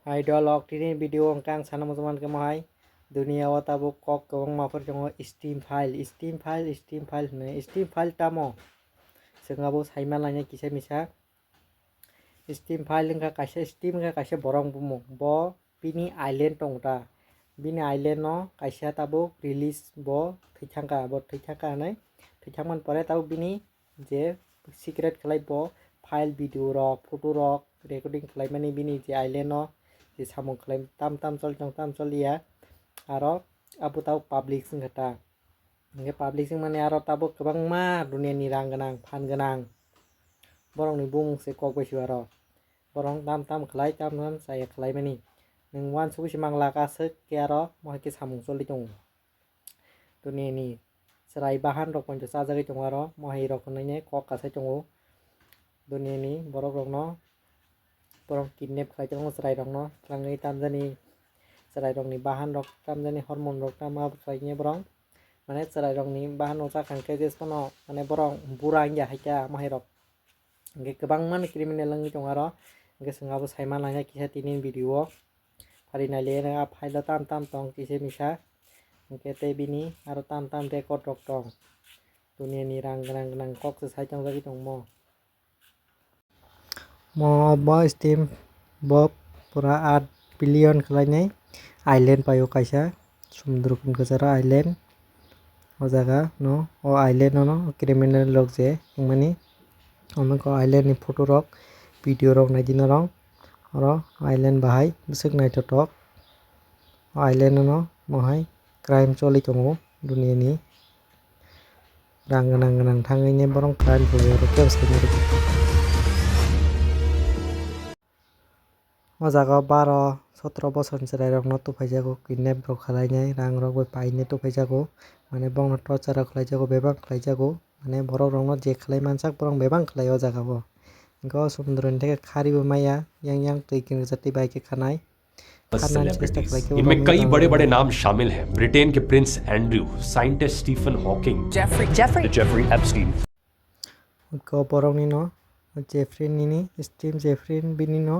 Idol ini video angkang sana teman ke mahai dunia wata bu kok kong mafer jongo steam file tamo sengabu saiman lanya kisah misa steam file lengka kasih steam lengka kasih borong bumuk bo bini island tongta bini island no kasih tabu release bo thaichangka nai thaichangman pore tabu bini je secret kelai bo file video rock photo rock recording kelai mani bini je island no di samung klaim tam chol ya aro abu tau public sing kata nge public sing mane aro tabu kebang ma dunia ni rang ganang phan ganang borong ni bung se kok besu aro borong tam khlai tam saya khlai mani neng wan su simang laka se ke aro mo ke samung chol li jong dunia ni serai bahan rok pon sa jagi jong aro mo hi rok ne kok ka se jong dunia ni borok rok no borong kidnap khai jong serai rong no rangai tamjani serai rong ni bahan rok tamjani hormon rok tama khai ne borong mane serai rong ni bahan rok kan ke jes kono mane borong burang ya haja mahai rok nge kebang man criminal lang jong aro nge sengabo saiman lanya kisah tinin video hari na le na file tam tong kise misa nge te bini aro tam record rok tong dunia ni rang ganang kok se sai jong jagi jong mo bo steam bob pura 8 billion khalai island payo kaisa sumudro kun kajara island o jaga no o island no criminal log je mani omen ko island ni photo rok video rok nai din rong oro island bahai bisik nai tok island no mohai crime choli tongo dunia ni rang ganang thangai ne borong crime ko ro ke sai o jaga 12-17 বছর serai rok no tupaijago kidnap rok khalai rang rok bai paine tupaijago mane bong no torture khlaijago bebang khlaijago mane borok rok no je khlai mansak borong bebang khlai o jaga bo go somudro ni theke khari bo maya yang tui kin jati bai ke khanai इनमें कई बड़े बड़े नाम शामिल हैं। Britain के prince Andrew, scientist Stephen Hawking, Jeffrey Epstein. को borong ni no Jeffrey ni Steve Jeffrey bini no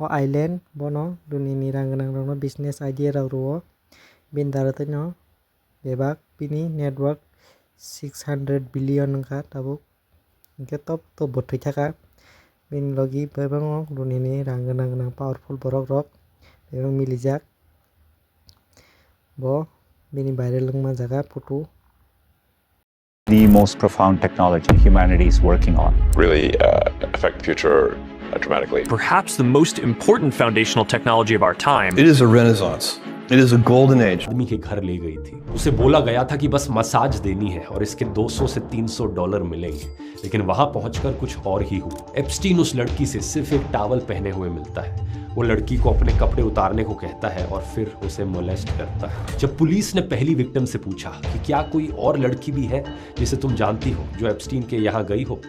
o island bono dunia ni rang ganang no business idea rok ro bin darate no bebak bini network 600 billion ka tabu ke top to bothai thaka bin logi bebang dunia ni rang ganang powerful borok rok bebang milijak bo bini viral lungma jaga photo the most profound technology humanity is working on. Really affect the future dramatically. Perhaps the most important foundational technology of our time. It is a renaissance. It is a golden age. आदमी के घर ले गई थी। उसे बोला गया था कि बस मसाज देनी है और इसके 200 से 300 डॉलर मिलेंगे, लेकिन वहां पहुंचकर कुछ और ही हुआ। एप्स्टीन उस लड़की से सिर्फ एक टॉवल पहने हुए मिलता है। वो लड़की को अपने कपड़े उतारने को कहता है और फिर उसे मोलेस्ट करता है। जब पुलिस ने पहली विक्टिम से पूछा कि क्या कोई और लड़की भी है जिसे तुम जानती हो जो एप्स्टीन के यहाँ गई हो,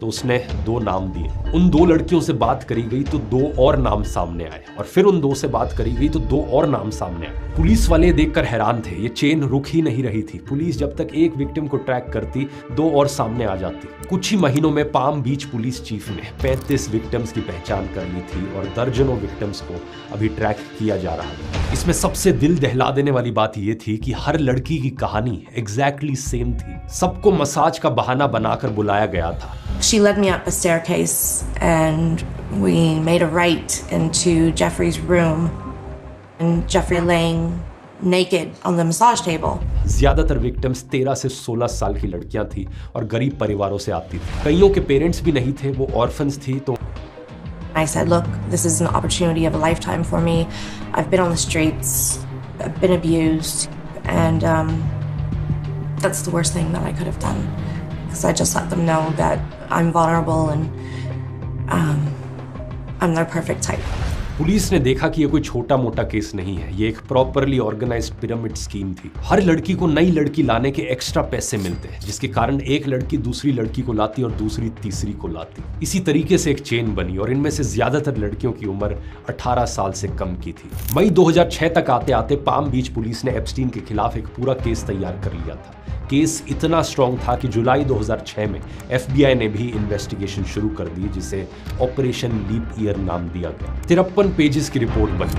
तो उसने 2 नाम दिए। उन 2 लड़कियों से बात करी गई तो 2 और नाम सामने आए और फिर उन 2 से बात करी गई तो 2 और नाम सामने आए। पुलिस वाले देखकर हैरान थे, ये चेन रुक ही नहीं रही थी। पुलिस जब तक एक विक्टिम को ट्रैक करती 2 और सामने आ जाती। कुछ ही महीनों में पाम बीच पुलिस चीफ ने 35 विक्टिम्स की पहचान कर ली थी और दर्जनों विक्टिम्स को अभी ट्रैक किया जा रहा है। इसमें सबसे दिल दहला देने वाली बात ये थी कि हर लड़की की कहानी एग्जैक्टली सेम थी। सबको मसाज का बहाना बनाकर बुलाया गया था। She led me up a staircase and we made a right into Jeffrey's room and Jeffrey laying naked on the massage table. ज्यादातर विक्टिम्स 13 से 16 साल की लड़कियां थी और गरीब परिवारों से आती थी। कईयों के पेरेंट्स भी नहीं थे, वो ऑर्फन्स थी। तो I said, look, this is an opportunity of a lifetime for me. I've been on the streets, I've been abused, and that's the worst thing that I could have done. Because I just let them know that I'm vulnerable and I'm their perfect type. Police ने देखा कि ये कोई छोटा मोटा case नहीं है, ये एक प्रॉपरली ऑर्गेनाइज्ड पिरामिड स्कीम थी। हर लड़की को नई लड़की लाने के एक्स्ट्रा पैसे मिलते हैं, जिसके कारण एक लड़की दूसरी लड़की को लाती और दूसरी तीसरी को लाती। इसी तरीके से एक चेन बनी और इनमें से ज्यादातर लड़कियों की उम्र 18 साल से कम की थी। मई 2006 तक आते आते पाम बीच पुलिस ने एप्स्टीन के खिलाफ एक पूरा केस तैयार कर लिया था। केस इतना स्ट्रॉन्ग था कि जुलाई 2006 में FBI ने भी इन्वेस्टिगेशन शुरू कर दी, जिसे ऑपरेशन लीप ईयर नाम दिया गया। 53 56 पेजेस की रिपोर्ट बनी।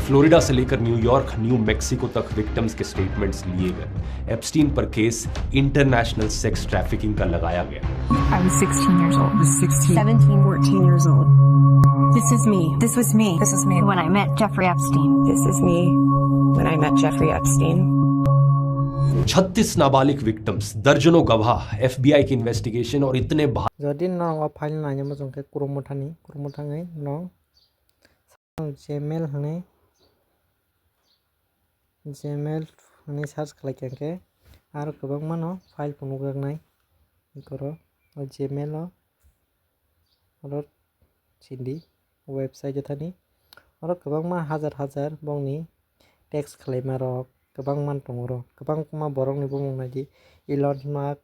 फ्लोरिडा से लेकर न्यूयॉर्क, न्यू मैक्सिको तक विक्टिम्स के स्टेटमेंट्स लिए गए। एप्स्टीन पर केस इंटरनेशनल सेक्स ट्रैफिकिंग का लगाया गया। I was 16 years old. 17, 14 years old. This is me. This was me. This is me when I met Jeffrey Epstein. This is me when I met Jeffrey Epstein. 36 नाबालिग victims, दर्जनों गवाह, FBI की investigation और इतने Jadi nong file nanya macam ke kurumutani nong Gmail hane search खालामगोन के आरो गोबां मानो फाइल फनुगांनाय करो Gmail आरो सिन्दी वेबसाइट थानि आरो गोबां मा हाजार बंनि टेक्स्ट खालाममा र गोबां मान दङ र गोबां मा बरंनि बुंनायदि इलन मास्क